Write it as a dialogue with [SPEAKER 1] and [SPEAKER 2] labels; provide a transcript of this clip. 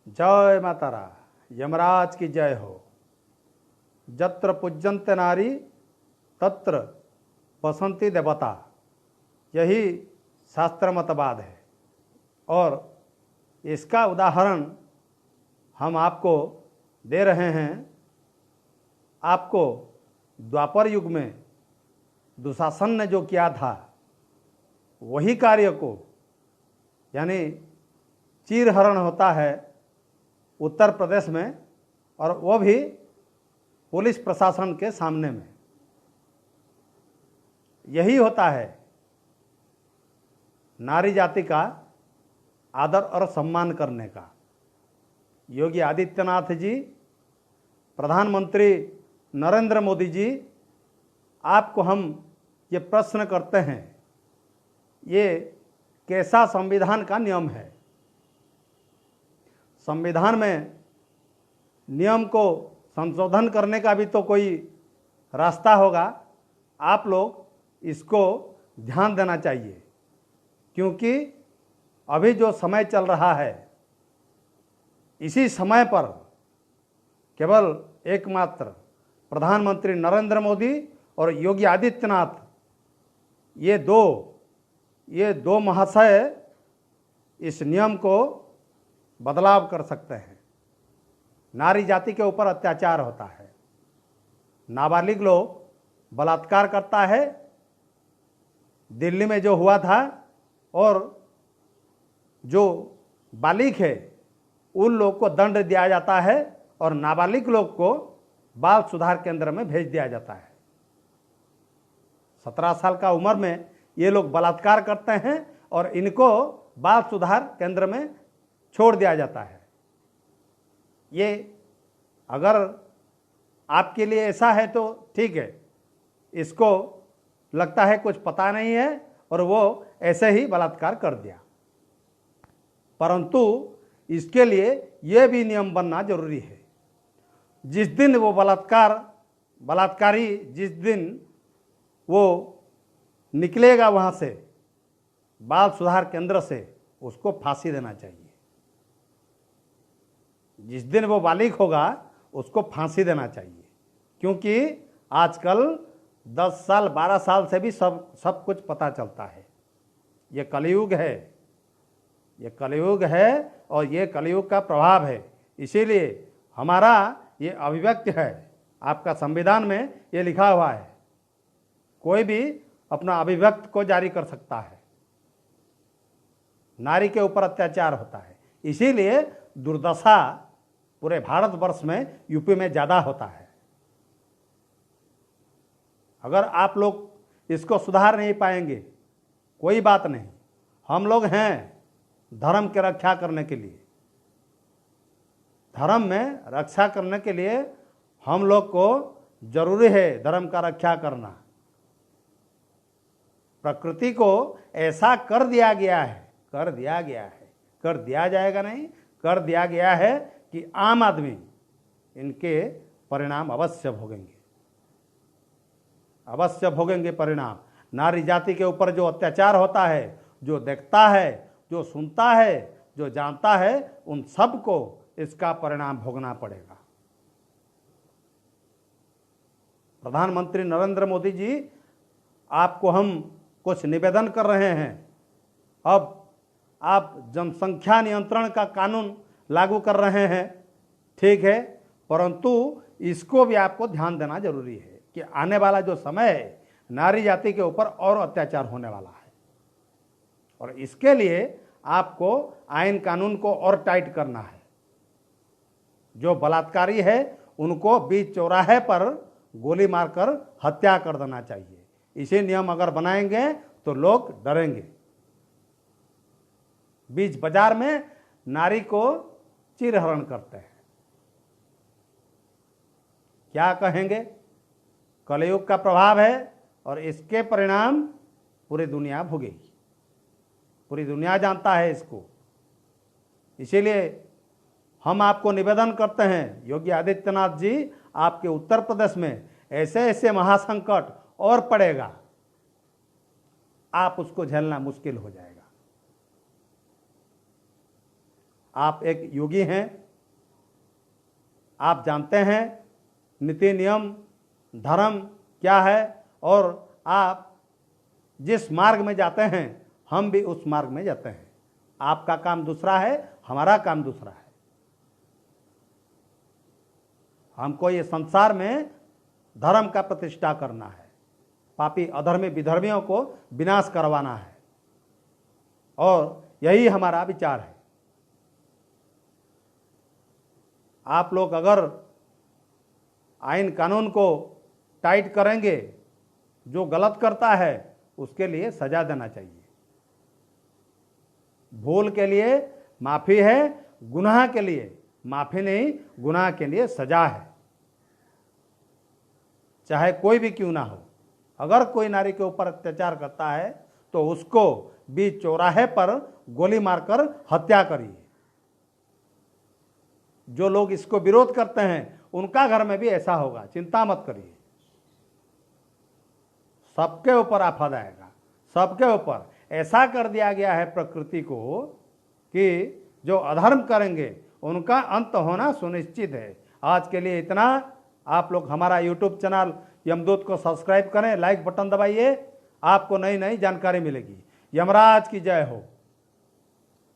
[SPEAKER 1] जय मातारा। यमराज की जय हो। जत्र पूज्यन्ते नारी तत्र बसंती देवता, यही शास्त्र मतवाद है। और इसका उदाहरण हम आपको दे रहे हैं। आपको द्वापर युग में दुशासन ने जो किया था वही कार्य को, यानी चीरहरण होता है उत्तर प्रदेश में, और वो भी पुलिस प्रशासन के सामने में। यही होता है नारी जाति का आदर और सम्मान करने का। योगी आदित्यनाथ जी, प्रधानमंत्री नरेंद्र मोदी जी, आपको हम ये प्रश्न करते हैं, ये कैसा संविधान का नियम है? संविधान में नियम को संशोधन करने का भी तो कोई रास्ता होगा। आप लोग इसको ध्यान देना चाहिए, क्योंकि अभी जो समय चल रहा है, इसी समय पर केवल एकमात्र प्रधानमंत्री नरेंद्र मोदी और योगी आदित्यनाथ, ये दो महाशय इस नियम को बदलाव कर सकते हैं। नारी जाति के ऊपर अत्याचार होता है, नाबालिग लोग बलात्कार करता है। दिल्ली में जो हुआ था, और जो बालिग है उन लोग को दंड दिया जाता है और नाबालिग लोग को बाल सुधार केंद्र में भेज दिया जाता है। 17 साल का उम्र में ये लोग बलात्कार करते हैं और इनको बाल सुधार केंद्र में छोड़ दिया जाता है। ये अगर आपके लिए ऐसा है तो ठीक है, इसको लगता है कुछ पता नहीं है और वो ऐसे ही बलात्कार कर दिया, परंतु इसके लिए ये भी नियम बनना जरूरी है। जिस दिन वो बलात्कारी जिस दिन वो निकलेगा वहाँ से बाल सुधार केंद्र से, उसको फांसी देना चाहिए। जिस दिन वो बालिग होगा उसको फांसी देना चाहिए, क्योंकि आजकल 10 साल 12 साल से भी सब कुछ पता चलता है। ये कलयुग है, ये कलयुग है और ये कलयुग का प्रभाव है। इसीलिए हमारा ये अभिव्यक्ति है, आपका संविधान में ये लिखा हुआ है, कोई भी अपना अभिव्यक्ति को जारी कर सकता है। नारी के ऊपर अत्याचार होता है, इसीलिए दुर्दशा पूरे भारतवर्ष में, यूपी में ज़्यादा होता है। अगर आप लोग इसको सुधार नहीं पाएंगे, कोई बात नहीं, हम लोग हैं धर्म की रक्षा करने के लिए। धर्म में रक्षा करने के लिए हम लोग को जरूरी है धर्म का रक्षा करना। प्रकृति को ऐसा कर दिया गया है, कर दिया जाएगा नहीं, कर दिया गया है कि आम आदमी इनके परिणाम अवश्य भोगेंगे परिणाम। नारी जाति के ऊपर जो अत्याचार होता है, जो देखता है, जो सुनता है, जो जानता है, उन सबको इसका परिणाम भोगना पड़ेगा। प्रधानमंत्री नरेंद्र मोदी जी, आपको हम कुछ निवेदन कर रहे हैं। अब आप जनसंख्या नियंत्रण का कानून लागू कर रहे हैं, ठीक है, परंतु इसको भी आपको ध्यान देना जरूरी है कि आने वाला जो समय है, नारी जाति के ऊपर और अत्याचार होने वाला है, और इसके लिए आपको आईन कानून को और टाइट करना है। जो बलात्कारी है उनको बीच चौराहे पर गोली मारकर हत्या कर देना चाहिए। इसे नियम अगर बनाएंगे तो लोग डरेंगे। बीच बाजार में नारी को चीरहरण करते हैं, क्या कहेंगे? कलयुग का प्रभाव है और इसके परिणाम पूरी दुनिया भोगेगी। पूरी दुनिया जानता है इसको। इसीलिए हम आपको निवेदन करते हैं, योगी आदित्यनाथ जी, आपके उत्तर प्रदेश में ऐसे ऐसे महासंकट और पड़ेगा, आप उसको झेलना मुश्किल हो जाएगा। आप एक योगी हैं, आप जानते हैं नीति नियम धर्म क्या है, और आप जिस मार्ग में जाते हैं हम भी उस मार्ग में जाते हैं। आपका काम दूसरा है, हमारा काम दूसरा है। हमको ये संसार में धर्म का प्रतिष्ठा करना है, पापी अधर्मी विधर्मियों को विनाश करवाना है, और यही हमारा विचार है। आप लोग अगर आइन कानून को टाइट करेंगे, जो गलत करता है उसके लिए सजा देना चाहिए। भूल के लिए माफी है, गुनाह के लिए माफी नहीं, गुनाह के लिए सजा है। चाहे कोई भी क्यों ना हो, अगर कोई नारी के ऊपर अत्याचार करता है तो उसको बीच चौराहे पर गोली मारकर हत्या करिए। जो लोग इसको विरोध करते हैं उनका घर में भी ऐसा होगा, चिंता मत करिए। सबके ऊपर आफत आएगा, सबके ऊपर। ऐसा कर दिया गया है प्रकृति को कि जो अधर्म करेंगे उनका अंत होना सुनिश्चित है। आज के लिए इतना। आप लोग हमारा यूट्यूब चैनल यमदूत को सब्सक्राइब करें, लाइक बटन दबाइए, आपको नई नई जानकारी मिलेगी। यमराज की जय हो।